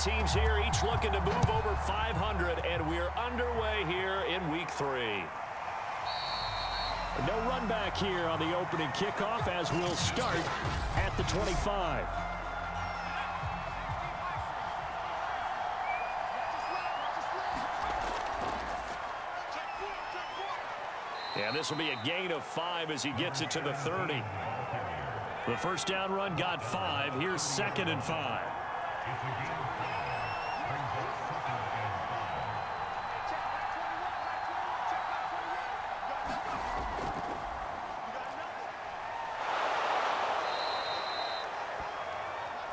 teams here, each looking to move over 500, and we're underway here in Week 3. No run back here on the opening kickoff as we'll start at the 25. And this will be a gain of 5 as he gets it to the 30. The first down run got 5. Here's 2nd and 5.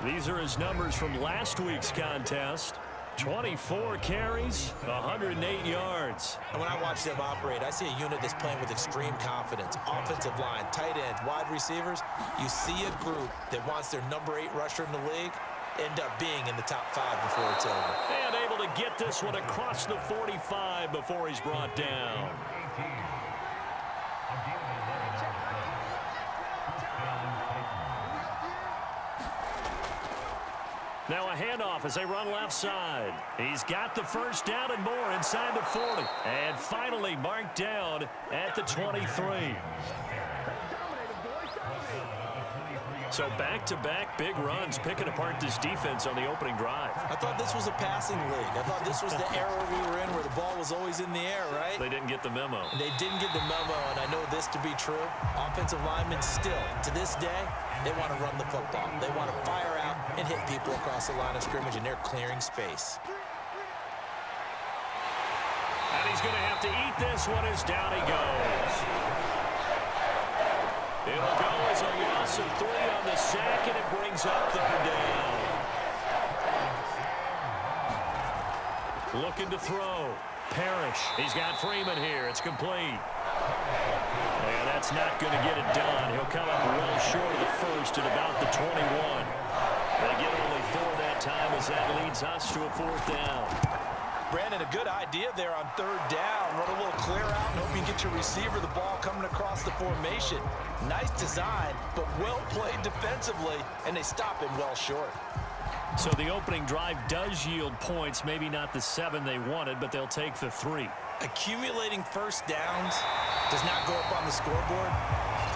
These are his numbers from last week's contest. 24 carries, 108 yards. And when I watch them operate, I see a unit that's playing with extreme confidence. Offensive line, tight ends, wide receivers. You see a group that wants their number 8 rusher in the league end up being in the top 5 before it's over. And able to get this one across the 45 before he's brought down. Now a handoff as they run left side. He's got the first down and more inside the 40. And finally marked down at the 23. So back-to-back big runs picking apart this defense on the opening drive. I thought this was a passing league. I thought this was the era we were in where the ball was always in the air, right? They didn't get the memo. They didn't get the memo, and I know this to be true. Offensive linemen still, to this day, they want to run the football. They want to fire out and hit people across the line of scrimmage, and they're clearing space. And he's going to have to eat this one as down he goes. It'll go as a loss of 3 on the sack, and it brings up 3rd down. Looking to throw. Parrish. He's got Freeman here. It's complete. And that's not going to get it done. He'll come up well short of the first at about the 21. They get only 4 that time as that leads us to a 4th down. Brandon, a good idea there on 3rd down. Run a little clear out and hope you can get your receiver the ball coming across the formation. Nice design, but well played defensively, and they stop him well short. So the opening drive does yield points, maybe not the 7 they wanted, but they'll take the 3. Accumulating first downs does not go up on the scoreboard,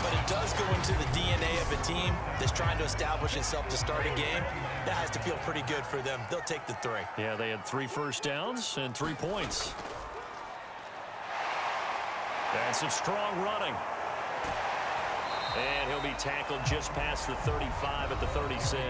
but it does go into the DNA of a team that's trying to establish itself to start a game. That has to feel pretty good for them. They'll take the 3. Yeah, they had 3 first downs and 3 points. And some strong running. And he'll be tackled just past the 35 at the 36.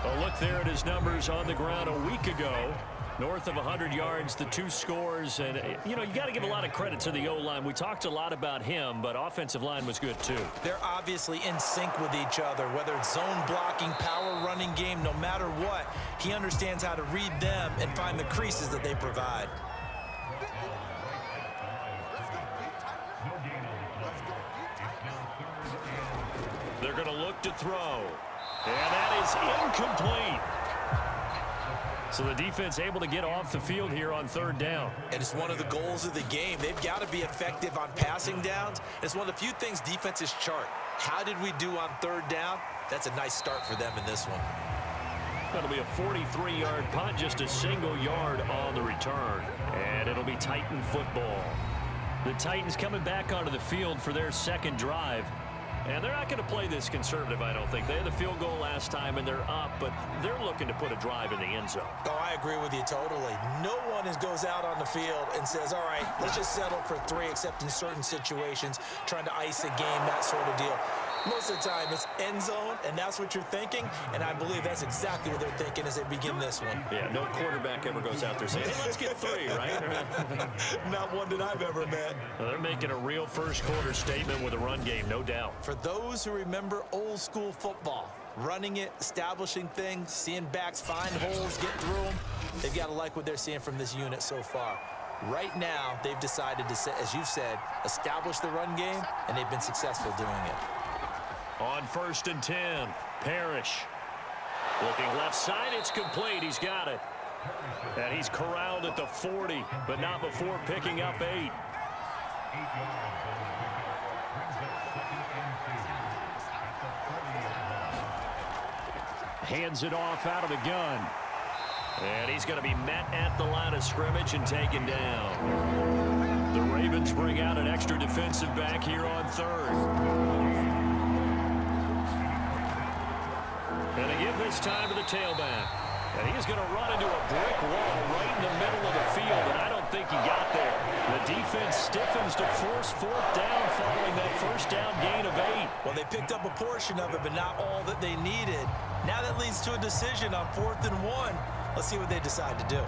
A look there at his numbers on the ground a week ago. North of 100 yards, the 2 scores. And, you know, you got to give a lot of credit to the O-line. We talked a lot about him, but offensive line was good, too. They're obviously in sync with each other, whether it's zone blocking, power running game, no matter what. He understands how to read them and find the creases that they provide. They're going to look to throw. And that is incomplete. So the defense able to get off the field here on 3rd down. And it's one of the goals of the game. They've got to be effective on passing downs. It's one of the few things defenses chart. How did we do on 3rd down? That's a nice start for them in this one. That'll be a 43-yard punt, just a single yard on the return. And it'll be Titan football. The Titans coming back onto the field for their 2nd drive. And they're not going to play this conservative, I don't think. They had the field goal last time, and they're up, but they're looking to put a drive in the end zone. Oh, I agree with you totally. No one goes out on the field and says, all right, let's just settle for 3, except in certain situations, trying to ice a game, that sort of deal. Most of the time, it's end zone, and that's what you're thinking, and I believe that's exactly what they're thinking as they begin this one. Yeah, no quarterback ever goes out there saying, hey, let's get 3, right? Not one that I've ever met. Well, they're making a real first-quarter statement with a run game, no doubt. For those who remember old-school football, running it, establishing things, seeing backs find holes, get through them, they've got to like what they're seeing from this unit so far. Right now, they've decided to, as you've said, establish the run game, and they've been successful doing it. On 1st and 10, Parrish. Looking left side, it's complete. He's got it. And he's corralled at the 40, but not before picking up 8. Hands it off out of the gun. And he's going to be met at the line of scrimmage and taken down. The Ravens bring out an extra defensive back here on third. And they give this time to the tailback. And he's going to run into a brick wall right in the middle of the field, and I don't think he got there. The defense stiffens to force fourth down following that first down gain of 8. Well, they picked up a portion of it, but not all that they needed. Now that leads to a decision on 4th and 1. Let's see what they decide to do.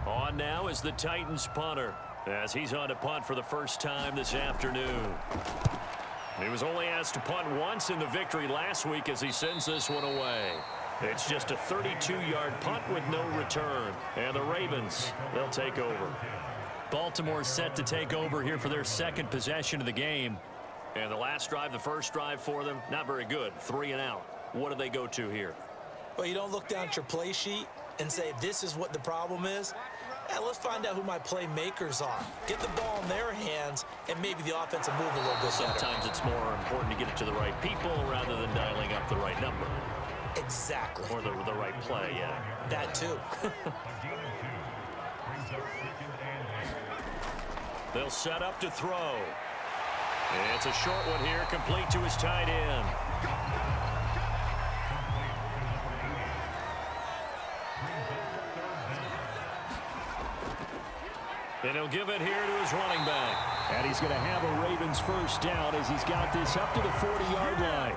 On now is the Titans punter, as he's on to punt for the first time this afternoon. He was only asked to punt once in the victory last week as he sends this one away. It's just a 32-yard punt with no return. And the Ravens, they'll take over. Baltimore set to take over here for their second possession of the game. And the last drive, the first drive for them, not very good. 3 and out. What do they go to here? Well, you don't look down at your play sheet and say, this is what the problem is. Yeah, let's find out who my playmakers are. Get the ball in their hands, and maybe the offense will move a little bit better. Sometimes it's more important to get it to the right people rather than dialing up the right number. Exactly. Or the right play, yeah. That too. They'll set up to throw. It's a short one here, complete to his tight end. And he'll give it here to his running back. And he's going to have a Ravens first down as he's got this up to the 40-yard line.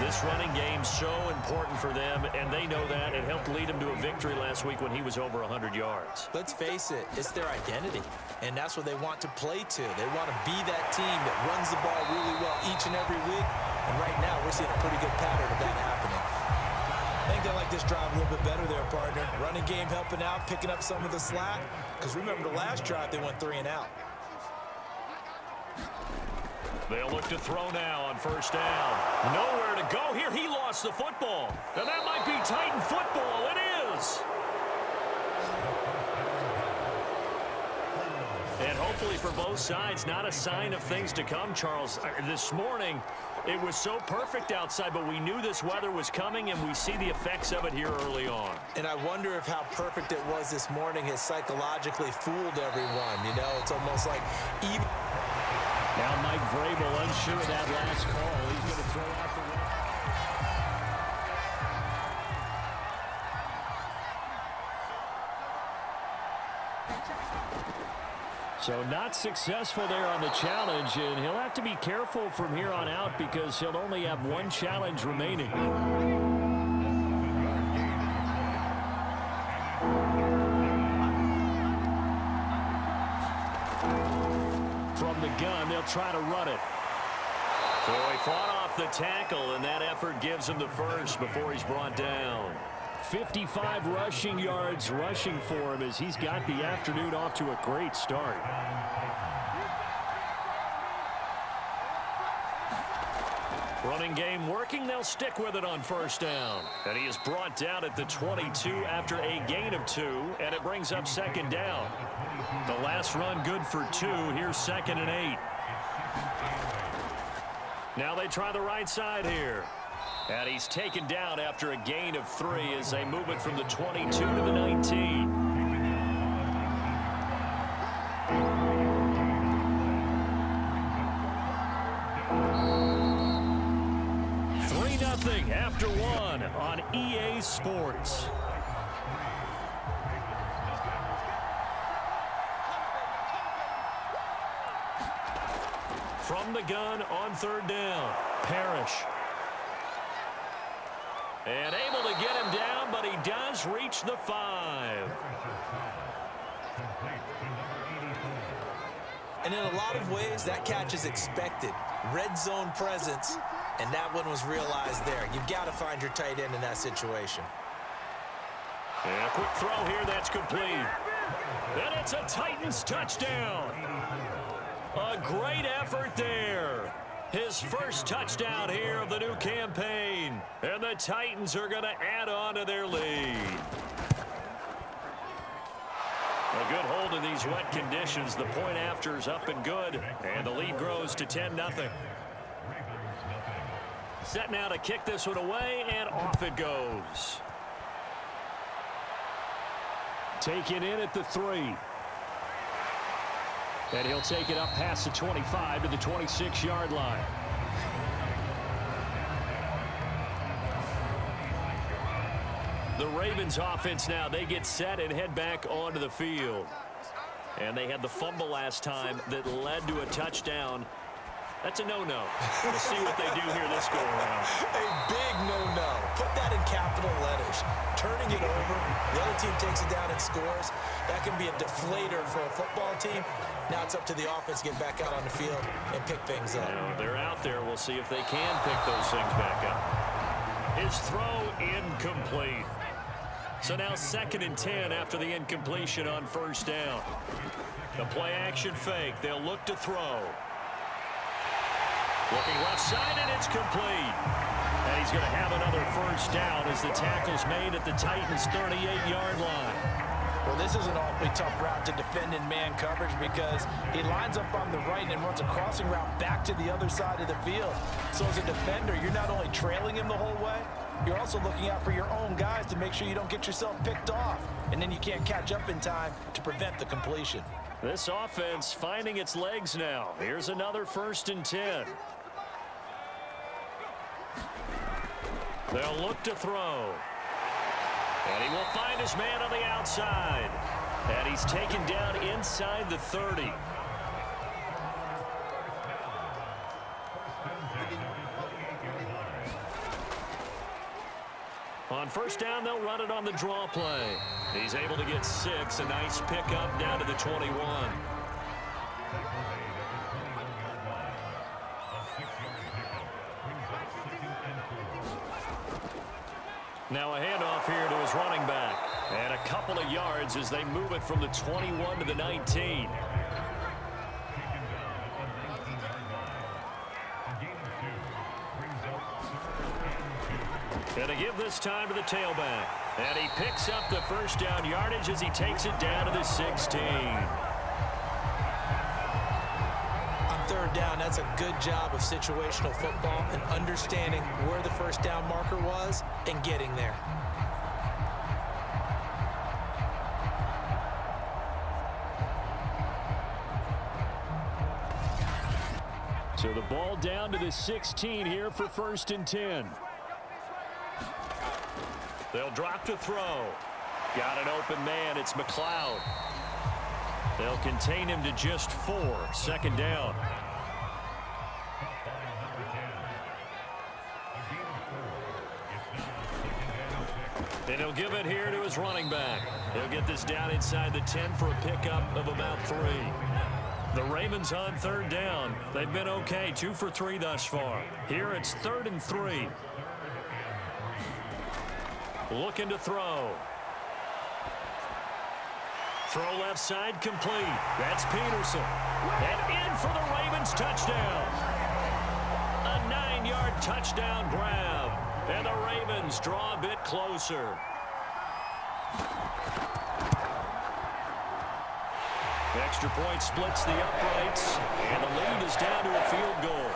This running game's so important for them, and they know that. It helped lead him to a victory last week when he was over 100 yards. Let's face it, it's their identity, and that's what they want to play to. They want to be that team that runs the ball really well each and every week, and right now we're seeing a pretty good pattern of that happening. I think they like this drive a little bit better there, partner. Running game helping out, picking up some of the slack, because remember the last drive they went 3 and out. They'll look to throw now on first down. Nowhere to go here. He lost the football. And that might be Titan football. It is. And hopefully for both sides, not a sign of things to come, Charles. This morning, it was so perfect outside, but we knew this weather was coming, and we see the effects of it here early on. And I wonder if how perfect it was this morning has psychologically fooled everyone. You know, it's almost like even... Now Mike Vrabel unsure of that last call. He's going to throw out the... So not successful there on the challenge, and he'll have to be careful from here on out because he'll only have one challenge remaining. From the gun, they'll try to run it. So he fought off the tackle, and that effort gives him the first before he's brought down. 55 rushing yards rushing for him as he's got the afternoon off to a great start. Running game working. They'll stick with it on first down. And he is brought down at the 22 after a gain of 2, and it brings up second down. The last run good for 2. Here's 2nd and 8. Now they try the right side here. And he's taken down after a gain of 3 as they move it from the 22 to the 19. After 1 on EA Sports. From the gun on third down, Parrish. And able to get him down, but he does reach the 5. And in a lot of ways, that catch is expected. Red zone presence, and that one was realized there. You've got to find your tight end in that situation. And a quick throw here, that's complete. And it's a Titans touchdown. A great effort there. His first touchdown here of the new campaign. And the Titans are going to add on to their lead. A good hold in these wet conditions. The point after is up and good. And the lead grows to 10-0. Set now to kick this one away, and off it goes. Taken in at the 3. And he'll take it up past the 25 to the 26-yard line. The Ravens offense now, they get set and head back onto the field. And they had the fumble last time that led to a touchdown. That's a no-no. We'll see what they do here this go-around. A big no-no. Put that in capital letters. Turning it over, the other team takes it down and scores. That can be a deflator for a football team. Now it's up to the offense to get back out on the field and pick things up. Now, they're out there. We'll see if they can pick those things back up. His throw incomplete. So now 2nd and 10 after the incompletion on first down. The play-action fake. They'll look to throw. Looking left side, and it's complete. And he's going to have another first down as the tackle's made at the Titans' 38-yard line. Well, this is an awfully tough route to defend in man coverage because he lines up on the right and runs a crossing route back to the other side of the field. So as a defender, you're not only trailing him the whole way, you're also looking out for your own guys to make sure you don't get yourself picked off. And then you can't catch up in time to prevent the completion. This offense finding its legs now. Here's another 1st and 10. They'll look to throw. And he will find his man on the outside. And he's taken down inside the 30. On first down, they'll run it on the draw play. He's able to get 6. A nice pickup down to the 21. Now a handoff here to his running back. And a couple of yards as they move it from the 21 to the 19. And to give this time to the tailback. And he picks up the first down yardage as he takes it down to the 16. On third down, that's a good job of situational football and understanding where the first down marker was and getting there. So the ball down to the 16 here for 1st and 10. They'll drop to throw. Got an open man. It's McLeod. They'll contain him to just 4. 2nd down. And he'll give it here to his running back. He'll get this down inside the 10 for a pickup of about 3. The Ravens on 3rd down. They've been okay. 2 for 3 thus far. Here it's 3rd and 3. Looking to throw. Throw left side complete. That's Peterson. And in for the Ravens touchdown. A 9-yard touchdown grab. And the Ravens draw a bit closer. Extra point splits the uprights. And the lead is down to a field goal.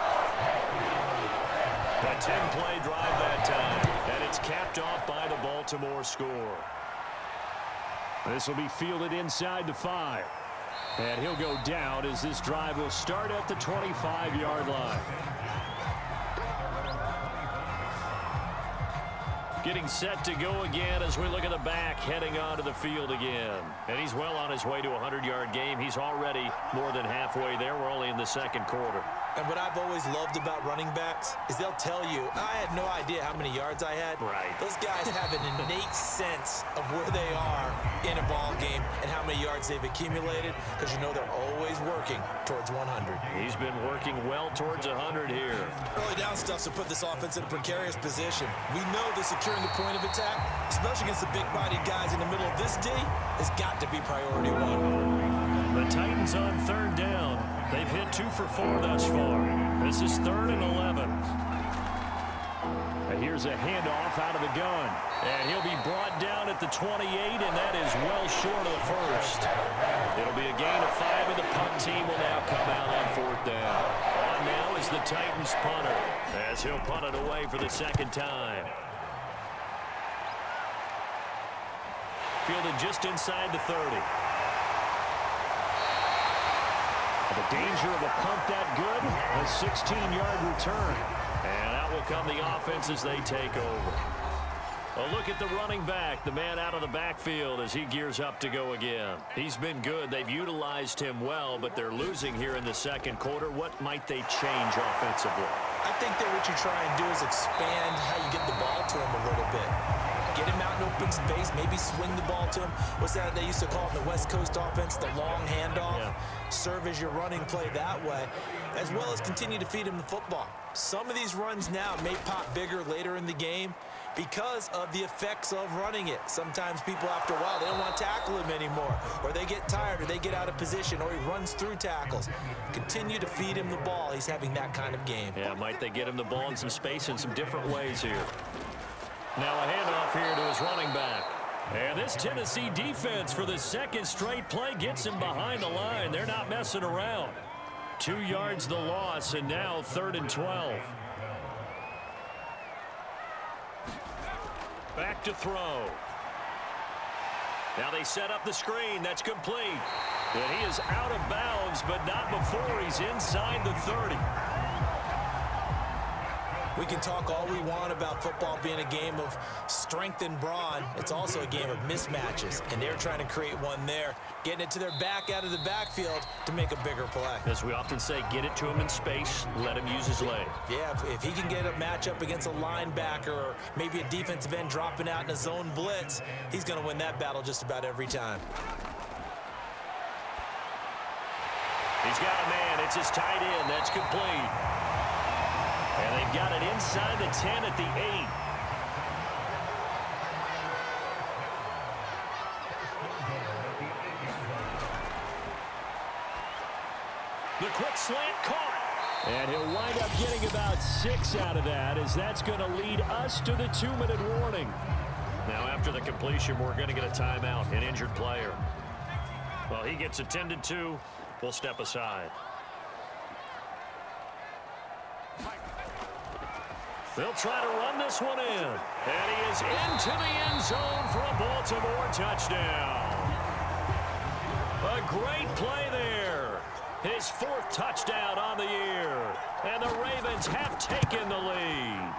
A 10-play drive that time. And it's capped off by the Baltimore score. This will be fielded inside the 5. And he'll go down as this drive will start at the 25-yard line. Getting set to go again as we look at the back heading onto the field again. And he's well on his way to a 100-yard game. He's already more than halfway there. We're only in the 2nd quarter. And what I've always loved about running backs is they'll tell you, I had no idea how many yards I had. Right. Those guys have an innate sense of where they are in a ball game and how many yards they've accumulated because you know they're always working towards 100. He's been working well towards 100 here. Early down stuff's to put this offense in a precarious position. We know that securing the point of attack, especially against the big-bodied guys in the middle of this D, has got to be priority 1. The Titans on 3rd down. They've hit 2 for 4 thus far. This is 3rd and 11. Here's a handoff out of the gun. And he'll be brought down at the 28, and that is well short of the first. It'll be a gain of 5, and the punt team will now come out on 4th down. On now is the Titans punter, as he'll punt it away for the 2nd time. Fielded just inside the 30. The danger of a punt that good, a 16-yard return. And out will come the offense as they take over. A look at the running back, the man out of the backfield as he gears up to go again. He's been good. They've utilized him well, but they're losing here in the 2nd quarter. What might they change offensively? I think that what you try and do is expand how you get the ball to him a little bit. Get him out in open space, maybe swing the ball to him. What's that they used to call it in the West Coast offense, the long handoff? Yeah. Serve as your running play that way, as well as continue to feed him the football. Some of these runs now may pop bigger later in the game because of the effects of running it. Sometimes people, after a while, they don't want to tackle him anymore, or they get tired, or they get out of position, or he runs through tackles. Continue to feed him the ball. He's having that kind of game. Yeah, might they get him the ball in some space in some different ways here. Now a handoff here to his running back. And this Tennessee defense for the 2nd straight play gets him behind the line. They're not messing around. 2 yards the loss, and now 3rd and 12. Back to throw. Now they set up the screen. That's complete. And he is out of bounds, but not before he's inside the 30. We can talk all we want about football being a game of strength and brawn. It's also a game of mismatches, and they're trying to create one there, getting it to their back out of the backfield to make a bigger play. As we often say, get it to him in space, let him use his leg. Yeah, if he can get a matchup against a linebacker or maybe a defensive end dropping out in a zone blitz, he's going to win that battle just about every time. He's got a man. It's his tight end. That's complete. And they've got it inside the 10 at the 8. The quick slant caught. And he'll wind up getting about 6 out of that, as that's going to lead us to the 2-minute warning. Now after the completion, we're going to get a timeout, an injured player. Well, he gets attended to. We'll step aside. They'll try to run this one in. And he is into the end zone for a Baltimore touchdown. A great play there. His 4th touchdown on the year. And the Ravens have taken the lead.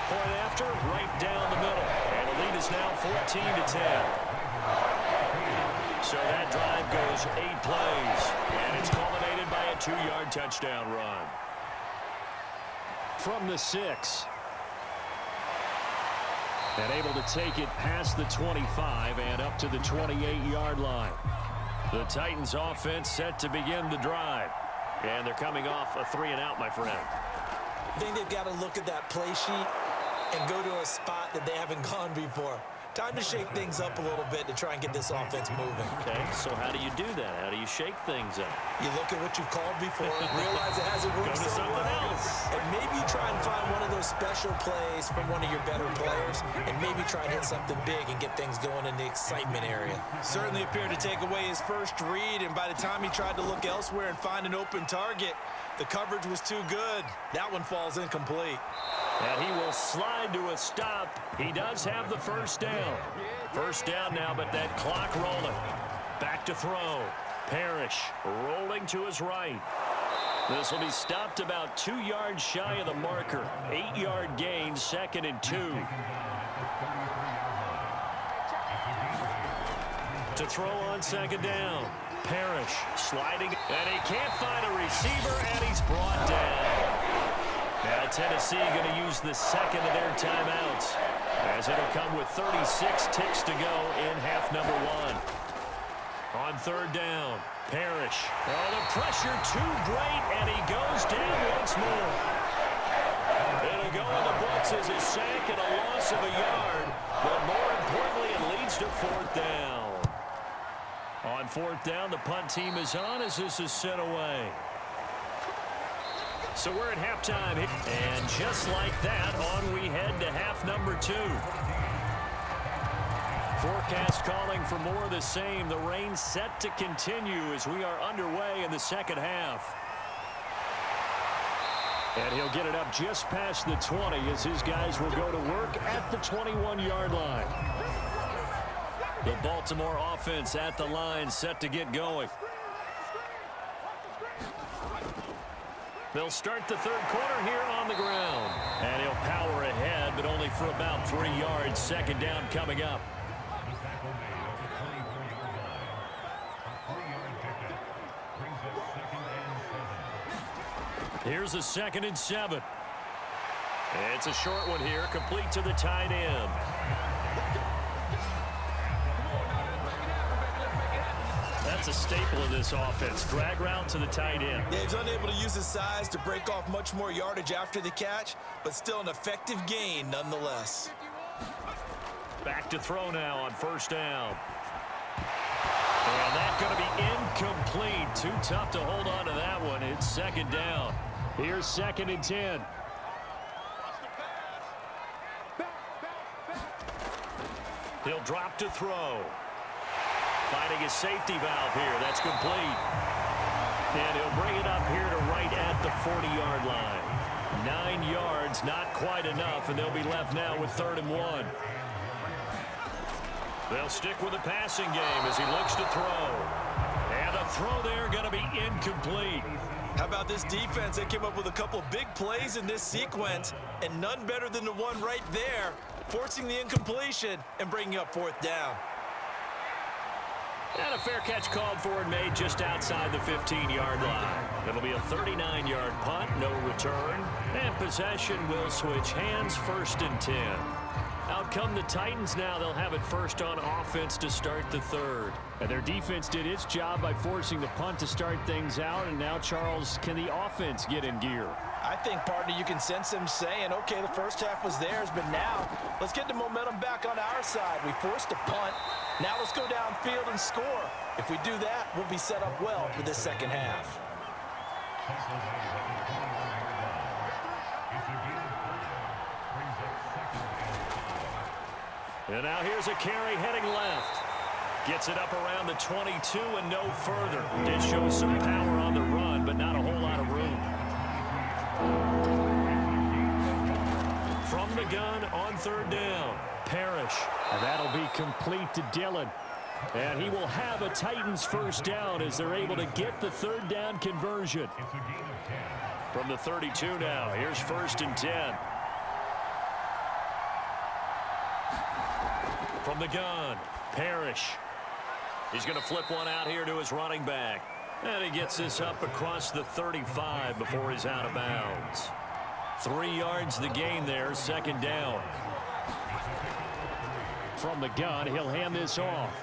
Point after, right down the middle. And the lead is now 14-10. So that drive goes 8 plays. And it's culminated by a 2-yard touchdown run. From the 6. And able to take it past the 25 and up to the 28-yard line. The Titans offense set to begin the drive. And they're coming off a 3-and-out, my friend. I think they've got to look at that play sheet and go to a spot that they haven't gone before. Time to shake things up a little bit to try and get this offense moving. Okay, so how do you do that? How do you shake things up? You look at what you've called before, realize it hasn't worked so well, and maybe you try and find one of those special plays from one of your better players, and maybe try and hit something big and get things going in the excitement area. Certainly appeared to take away his first read, and by the time he tried to look elsewhere and find an open target, the coverage was too good. That one falls incomplete. And he will slide to a stop. He does have the first down. First down now, but that clock rolling. Back to throw. Parrish rolling to his right. This will be stopped about 2 yards shy of the marker. 8-yard gain, 2nd and 2. To throw on 2nd down. Parrish sliding, and he can't find a receiver, and he's brought down. Now Tennessee going to use the 2nd of their timeouts, as it'll come with 36 ticks to go in half number 1. On 3rd down, Parrish. Oh, the pressure too great, and he goes down once more. It'll go in the books as a sack and a loss of a yard, but more importantly, it leads to 4th down. On fourth down, the punt team is on as this is sent away. So we're at halftime. And just like that, on we head to half number 2. Forecast calling for more of the same. The rain set to continue as we are underway in the second half. And he'll get it up just past the 20 as his guys will go to work at the 21-yard line. The Baltimore offense at the line set to get going. They'll start the third quarter here on the ground. And he'll power ahead, but only for about 3 yards. Second down coming up. Here's a 2nd and 7. It's a short one here, complete to the tight end. That's a staple of this offense. Drag route to the tight end. Yeah, he's unable to use his size to break off much more yardage after the catch, but still an effective gain nonetheless. Back to throw now on first down. And that's going to be incomplete. Too tough to hold on to that one. It's second down. Here's 2nd and 10. He'll drop to throw. Finding a safety valve here. That's complete. And he'll bring it up here to right at the 40-yard line. 9 yards, not quite enough, and they'll be left now with 3rd and 1. They'll stick with the passing game as he looks to throw. And a throw there going to be incomplete. How about this defense? They came up with a couple of big plays in this sequence, and none better than the one right there, forcing the incompletion and bringing up 4th down. And a fair catch called for and made just outside the 15-yard line. It'll be a 39-yard punt, no return. And possession will switch hands, 1st and 10. Out come the Titans now. They'll have it first on offense to start the third. And their defense did its job by forcing the punt to start things out. And now, Charles, can the offense get in gear? I think, partner, you can sense them saying, okay, the first half was theirs, but now let's get the momentum back on our side. We forced a punt. Now let's go downfield and score. If we do that, we'll be set up well for this second half. And now here's a carry heading left. Gets it up around the 22 and no further. Did show some power on the run, but not a whole lot of room. From the gun on 3rd down, Parrish. And that'll be complete to Dillon. And he will have a Titans first down as they're able to get the 3rd down conversion. From the 32 now, here's 1st and 10. From the gun, Parrish. He's going to flip one out here to his running back. And he gets this up across the 35 before he's out of bounds. 3 yards the gain there, 2nd down. From the gun, he'll hand this off.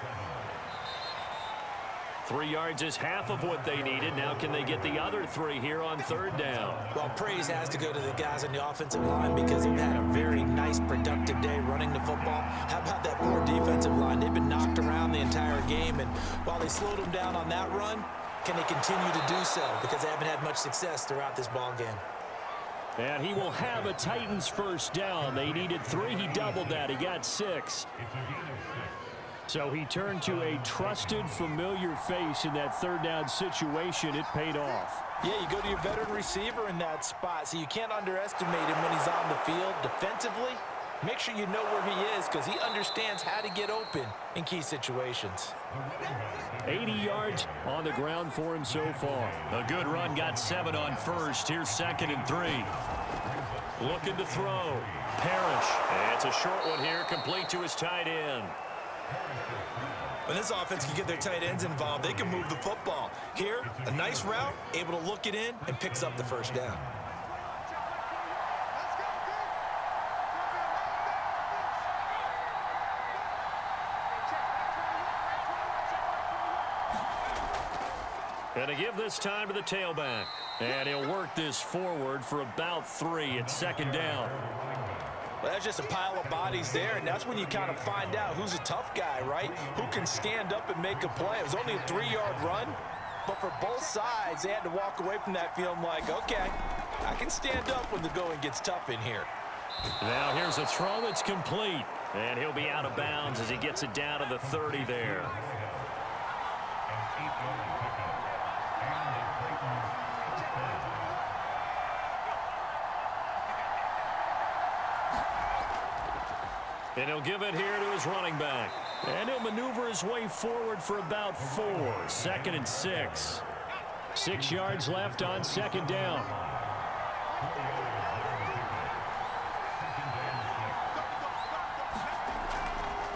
3 yards is half of what they needed. Now can they get the other 3 here on 3rd down? Well, praise has to go to the guys on the offensive line because they've had a very nice, productive day running the football. How about that poor defensive line? They've been knocked around the entire game, and while they slowed them down on that run, can they continue to do so? Because they haven't had much success throughout this ball game. And he will have a Titans first down. They needed 3. He doubled that. He got 6. So he turned to a trusted, familiar face in that 3rd down situation. It paid off. Yeah, you go to your veteran receiver in that spot, so you can't underestimate him when he's on the field defensively. Make sure you know where he is because he understands how to get open in key situations. 80 yards on the ground for him so far. A good run, got 7 on first. Here's 2nd and 3. Looking to throw. Parrish. And it's a short one here, complete to his tight end. When this offense can get their tight ends involved, they can move the football. Here, a nice route, able to look it in, and picks up the first down. And to give this time to the tailback. And he'll work this forward for about 3 at 2nd down. Well, that's just a pile of bodies there, and that's when you kind of find out who's a tough guy, right? Who can stand up and make a play. It was only a 3-yard run, but for both sides, they had to walk away from that feeling like, okay, I can stand up when the going gets tough in here. Now here's a throw that's complete, and he'll be out of bounds as he gets it down to the 30 there. And he'll give it here to his running back. And he'll maneuver his way forward for about 4. 2nd and 6. 6 yards left on 2nd down.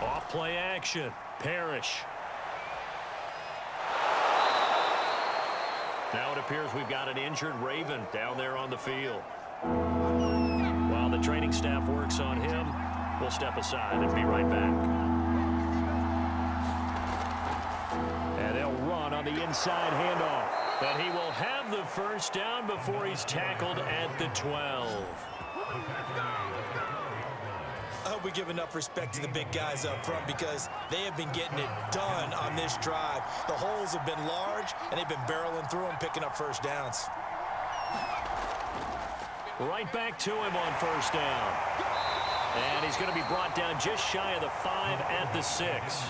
Off play action. Parrish. Now it appears we've got an injured Raven down there on the field. While the training staff works on him, we'll step aside and be right back. And they'll run on the inside handoff. And he will have the first down before he's tackled at the 12. I hope we give enough respect to the big guys up front because they have been getting it done on this drive. The holes have been large, and they've been barreling through them, picking up first downs. Right back to him on first down. And he's going to be brought down just shy of the 5 at the 6.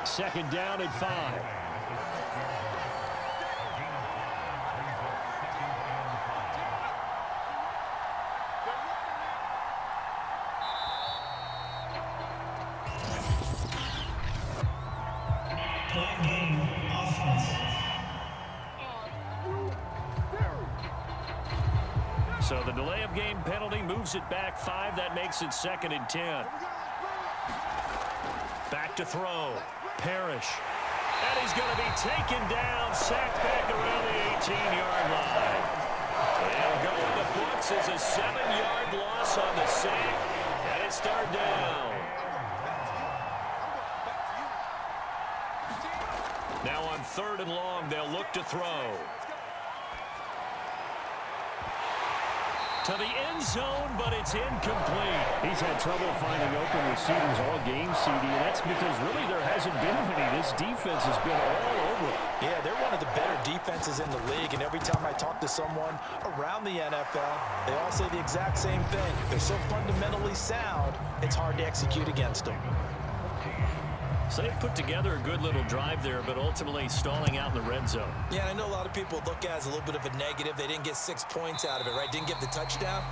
2nd down at 5. So the delay of game penalty moves it back 5. That makes it 2nd and 10. Back to throw. Parrish. And he's going to be taken down, sacked back around the 18-yard line. And go in the books is a 7-yard loss on the sack. And it's 3rd down. Now on 3rd and long, they'll look to throw. To the end zone, but it's incomplete. He's had trouble finding open receivers all game, CD, and that's because really there hasn't been many. This defense has been all over it. Yeah, they're one of the better defenses in the league, and every time I talk to someone around the NFL, they all say the exact same thing. They're so fundamentally sound, it's hard to execute against them. So they put together a good little drive there, but ultimately stalling out in the red zone. Yeah, and I know a lot of people look at it as a little bit of a negative. They didn't get 6 points out of it, right? Didn't get the touchdown.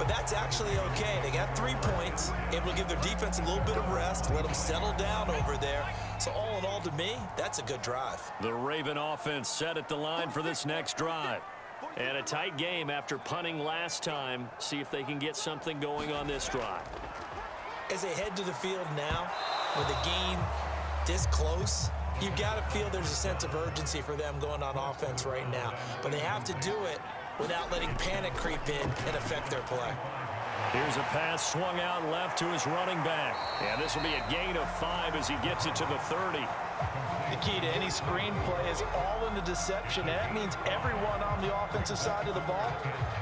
But that's actually okay. They got 3 points, able to give their defense a little bit of rest, let them settle down over there. So all in all, to me, that's a good drive. The Raven offense set at the line for this next drive. And a tight game after punting last time. See if they can get something going on this drive. As they head to the field now, with the game this close, you've got to feel there's a sense of urgency for them going on offense right now. But they have to do it without letting panic creep in and affect their play. Here's a pass swung out left to his running back. And this will be a gain of 5 as he gets it to the 30. The key to any screenplay is all in the deception, and that means everyone on the offensive side of the ball.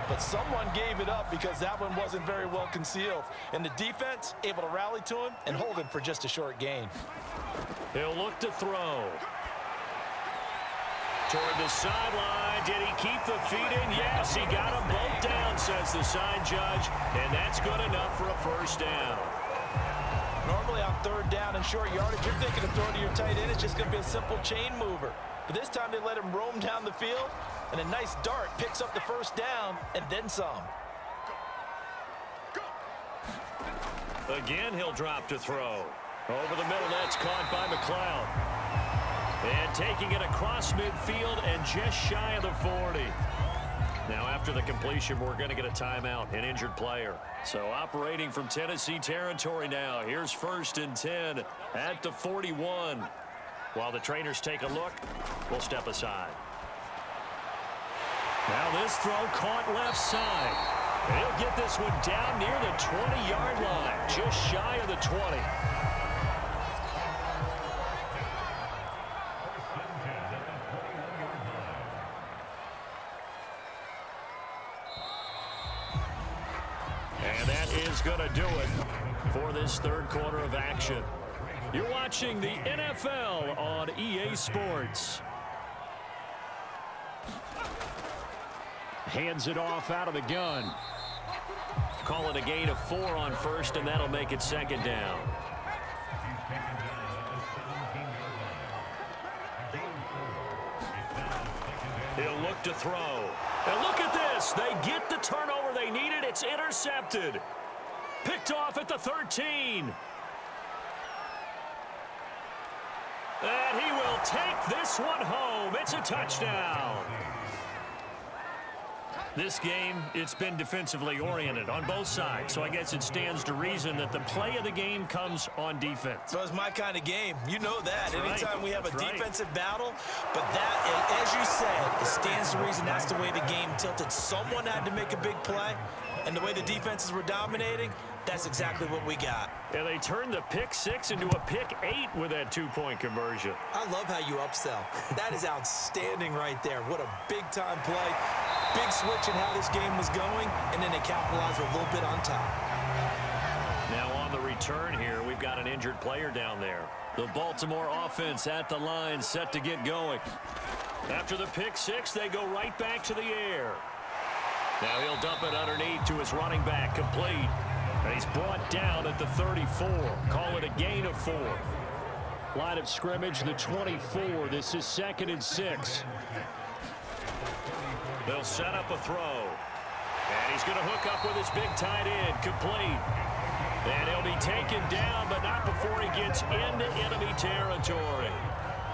But someone gave it up because that one wasn't very well concealed. And the defense able to rally to him and hold him for just a short gain. He'll look to throw. Toward the sideline. Did he keep the feet in? Yes, he got them both down, says the side judge. And that's good enough for a first down. Normally on 3rd down and short yardage, you're thinking of throwing to your tight end. It's just going to be a simple chain mover. But this time they let him roam down the field, and a nice dart picks up the first down and then some. Again, he'll drop to throw. Over the middle, that's caught by McLeod. And taking it across midfield and just shy of the 40. Now, after the completion, we're going to get a timeout, an injured player. So operating from Tennessee territory now. Here's 1st and 10 at the 41. While the trainers take a look, we'll step aside. Now this throw caught left side. He'll get this one down near the 20-yard line, just shy of the 20. And that is is going to do it for this third quarter of action. You're watching the NFL on EA Sports. Hands it off out of the gun. Call it a gain of 4 on first, and that'll make it second down. He'll look to throw. And look at this. They get the turnover they needed. It's intercepted. Picked off at the 13. And he will take this one home. It's a touchdown. This game, it's been defensively oriented on both sides, so I guess it stands to reason that the play of the game comes on defense. So it's my kind of game. You know that. That's Anytime right. we have a That's defensive battle, but that, as you said, it stands to reason that's the way the game tilted. Someone had to make a big play, and the way the defenses were dominating, that's exactly what we got. And they turned the pick 6 into a pick 8 with that 2-point conversion. I love how you upsell. That is outstanding right there. What a big-time play. Big switch in how this game was going, and then they capitalized a little bit on top. Now on the return here, we've got an injured player down there. The Baltimore offense at the line, set to get going. After the pick 6, they go right back to the air. Now he'll dump it underneath to his running back, complete. And he's brought down at the 34. Call it a gain of 4. Line of scrimmage, the 24. This is 2nd and 6. They'll set up a throw. And he's going to hook up with his big tight end, complete. And he'll be taken down, but not before he gets into enemy territory.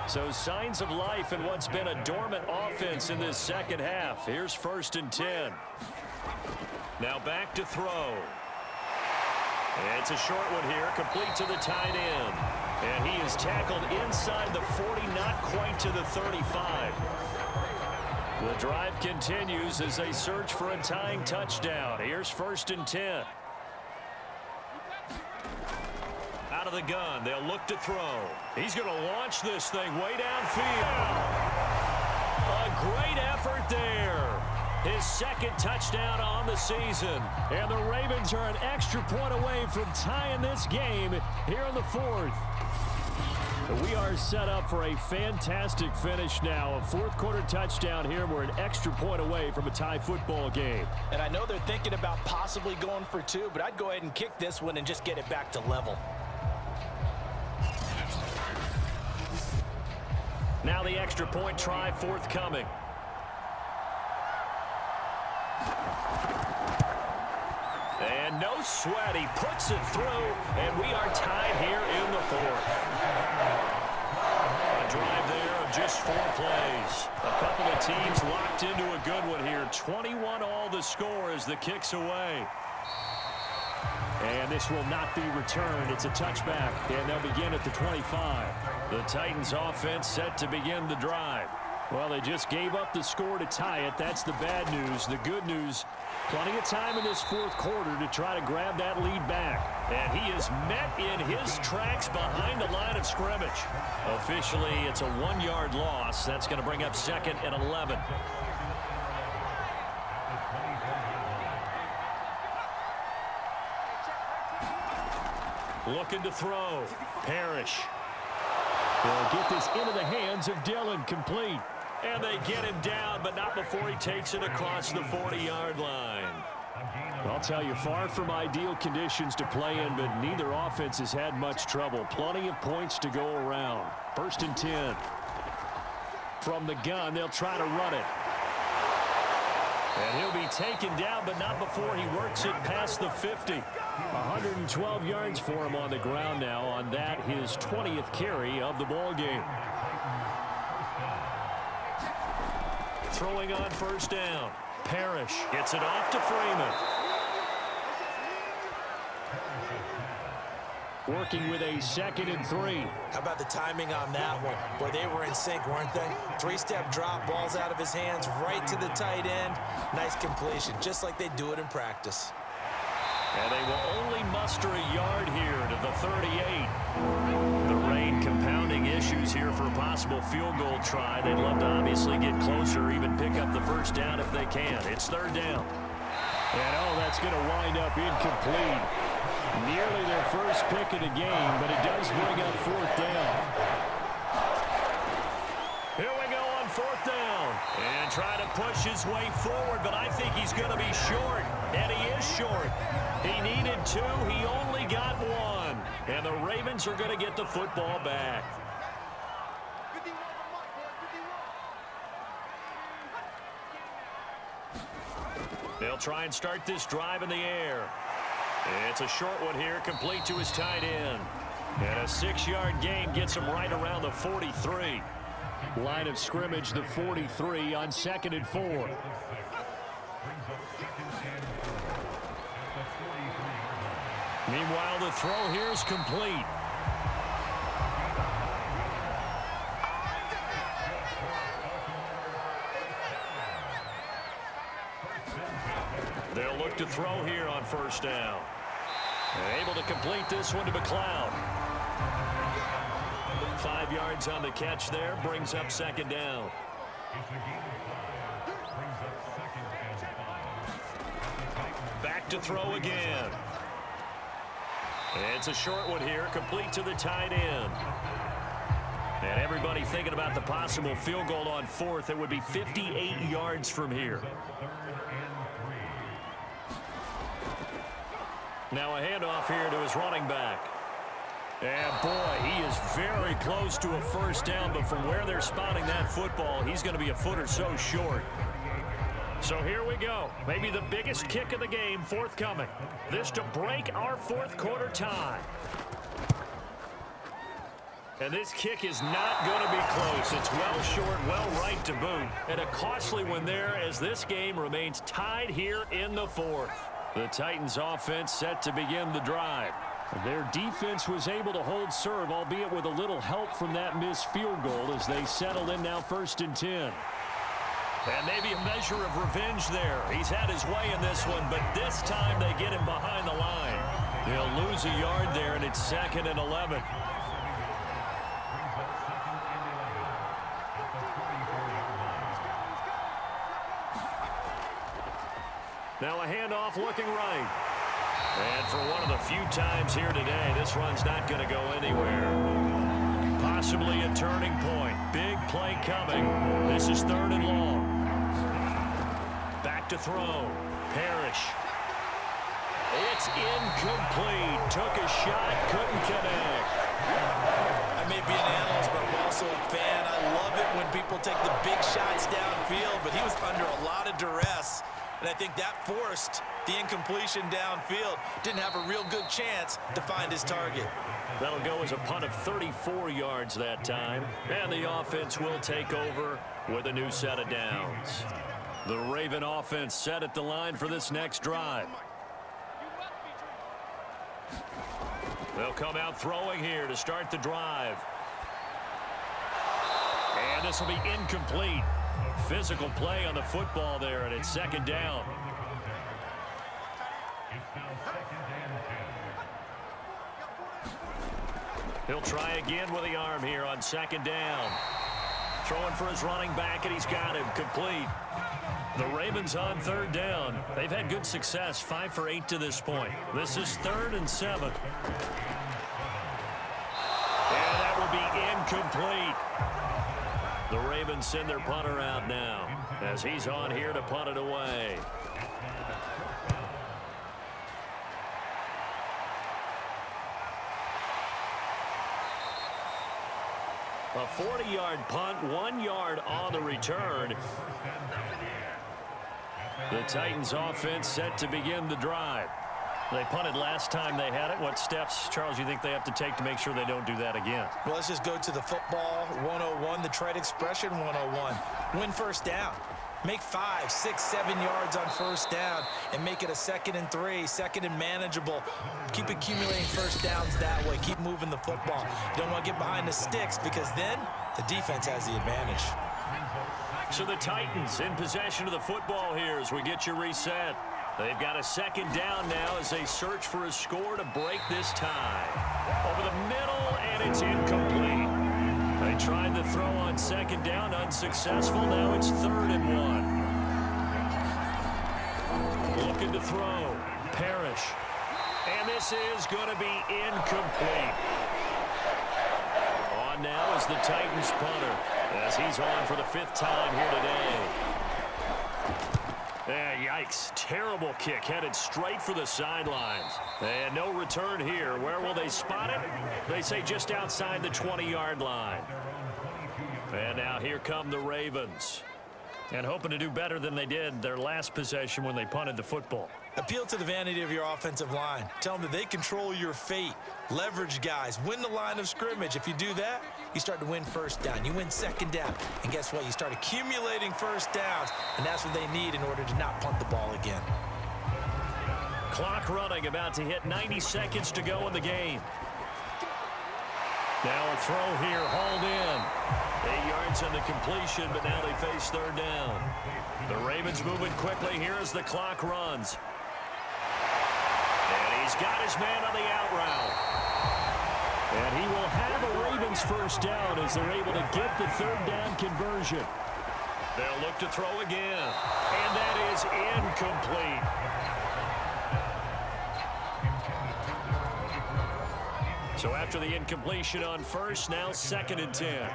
So signs of life in what's been a dormant offense in this second half. Here's 1st and 10. Now back to throw. It's a short one here, complete to the tight end. And he is tackled inside the 40, not quite to the 35. The drive continues as they search for a tying touchdown. Here's 1st and 10. Out of the gun, they'll look to throw. He's going to launch this thing way downfield. A great effort there. His 2nd touchdown on the season. And the Ravens are an extra point away from tying this game here in the 4th. We are set up for a fantastic finish now. A 4th quarter touchdown here. We're an extra point away from a tie football game. And I know they're thinking about possibly going for 2, but I'd go ahead and kick this one and just get it back to level. Now the extra point try forthcoming. And no sweat, he puts it through, and we are tied here in the 4th. A drive there of just 4 plays. A couple of teams locked into a good one here. 21 all the score as the kick's away. And this will not be returned. It's a touchback, and they'll begin at the 25. The Titans offense set to begin the drive. Well, they just gave up the score to tie it. That's the bad news. The good news, plenty of time in this 4th quarter to try to grab that lead back. And he is met in his tracks behind the line of scrimmage. Officially, it's a 1-yard loss. That's going to bring up 2nd and 11. Looking to throw. Parrish. They'll get this into the hands of Dillon, complete. And they get him down, but not before he takes it across the 40-yard line. I'll tell you, far from ideal conditions to play in, but neither offense has had much trouble. Plenty of points to go around. 1st and 10. From the gun, they'll try to run it. And he'll be taken down, but not before he works it past the 50. 112 yards for him on the ground now on that, his 20th carry of the ball game. Throwing on 1st down. Parrish gets it off to Freeman. Working with a 2nd and 3. How about the timing on that one? Where they were in sync, weren't they? 3-step drop, balls out of his hands, right to the tight end. Nice completion, just like they do it in practice. And they will only muster a yard here to the 38. The rain compounding issues here for a possible field goal try. They'd love to obviously get closer, even pick up the 1st down if they can. It's 3rd down. And that's going to wind up incomplete. Nearly their first pick of the game, but it does bring up fourth down. Here we go on fourth down. And trying to push his way forward, but I think he's going to be short. And he is short. He needed 2. He only got 1. And the Ravens are going to get the football back. They'll try and start this drive in the air. It's a short one here, complete to his tight end. And a 6-yard gain gets him right around the 43. Line of scrimmage, the 43 on 2nd and 4. Meanwhile, the throw here is complete. They'll look to throw here on first down. And able to complete this one to McLeod. 5 yards on the catch there, brings up 2nd down. Back to throw again. It's a short one here, complete to the tight end. And everybody thinking about the possible field goal on 4th. It would be 58 yards from here. Now a handoff here to his running back. And boy, he is very close to a first down, but from where they're spotting that football, he's going to be a foot or so short. So here we go. Maybe the biggest kick of the game forthcoming. This to break our 4th quarter tie. And this kick is not going to be close. It's well short, well right to boot. And a costly one there as this game remains tied here in the 4th. The Titans offense set to begin the drive. Their defense was able to hold serve, albeit with a little help from that missed field goal as they settle in now 1st and 10. And maybe a measure of revenge there. He's had his way in this one, but this time they get him behind the line. He'll lose a yard there, and it's 2nd and 11. Now a handoff looking right. And for one of the few times here today, this run's not going to go anywhere. Possibly a turning point. Big play coming. This is 3rd and long. Back to throw. Parrish. It's incomplete. Took a shot, couldn't connect. I may be an analyst, but I'm also a fan. I love it when people take the big shots downfield, but he was under a lot of duress. And I think that forced the incompletion downfield. Didn't have a real good chance to find his target. That'll go as a punt of 34 yards that time. And the offense will take over with a new set of downs. The Raven offense set at the line for this next drive. They'll come out throwing here to start the drive. And this will be incomplete. Physical play on the football there, and it's 2nd down. He'll try again with the arm here on 2nd down. Throwing for his running back, and he's got him complete. The Ravens on 3rd down. They've had good success, 5 for 8 to this point. This is 3rd and 7. And that will be incomplete. The Ravens send their punter out now as he's on here to punt it away. A 40-yard punt, 1 yard on the return. The Titans offense set to begin the drive. They punted last time they had it. What steps, Charles, you think they have to take to make sure they don't do that again? Well, let's just go to the football 101, the trade expression 101. Win first down. Make 5, 6, 7 yards on first down and make it a 2nd and 3, 2nd and manageable. Keep accumulating first downs that way. Keep moving the football. You don't want to get behind the sticks because then the defense has the advantage. So the Titans in possession of the football here as we get you reset. They've got a 2nd down now as they search for a score to break this tie. Over the middle, and it's incomplete. They tried the throw on 2nd down, unsuccessful. Now it's 3rd and 1. Looking to throw. Parrish. And this is going to be incomplete. On now is the Titans punter, as he's on for the 5th time here today. Yikes. Terrible kick headed straight for the sidelines. And no return here. Where will they spot it? They say just outside the 20-yard line. And now here come the Ravens. And hoping to do better than they did their last possession when they punted the football. Appeal to the vanity of your offensive line. Tell them that they control your fate. Leverage guys. Win the line of scrimmage. If you do that, you start to win first down. You win second down. And guess what? You start accumulating first downs. And that's what they need in order to not punt the ball again. Clock running, about to hit 90 seconds to go in the game. Now a throw here, hauled in. 8 yards on the completion, but now they face 3rd down. The Ravens moving quickly here as the clock runs. And he's got his man on the out route. And he will have a Ravens first down as they're able to get the 3rd down conversion. They'll look to throw again. And that is incomplete. So after the incompletion on first, now 2nd and 10.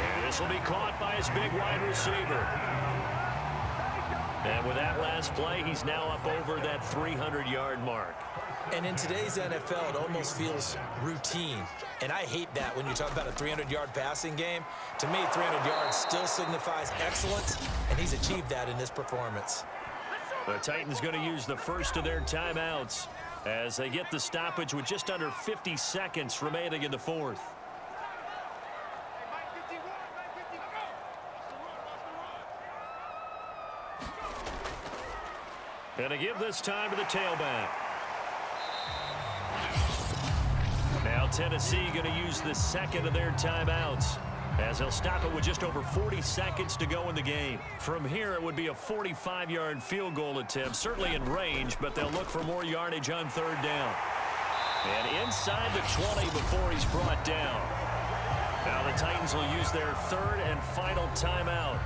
And this will be caught by his big wide receiver. And with that last play, he's now up over that 300-yard mark. And in today's NFL, it almost feels routine. And I hate that when you talk about a 300-yard passing game. To me, 300 yards still signifies excellence, and he's achieved that in this performance. The Titans going to use the first of their timeouts as they get the stoppage with just under 50 seconds remaining in the 4th. And to give this time to the tailback. Now Tennessee going to use the 2nd of their timeouts as they'll stop it with just over 40 seconds to go in the game. From here, it would be a 45-yard field goal attempt, certainly in range, but they'll look for more yardage on 3rd down. And inside the 20 before he's brought down. Now the Titans will use their 3rd and final timeout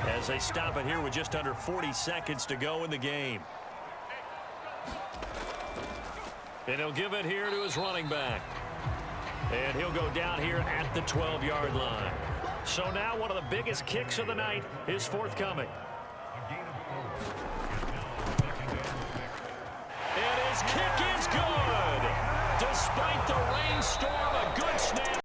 as they stop it here with just under 40 seconds to go in the game. And he'll give it here to his running back. And he'll go down here at the 12-yard line. So now one of the biggest kicks of the night is forthcoming. And his kick is good. Despite the rainstorm, a good snap.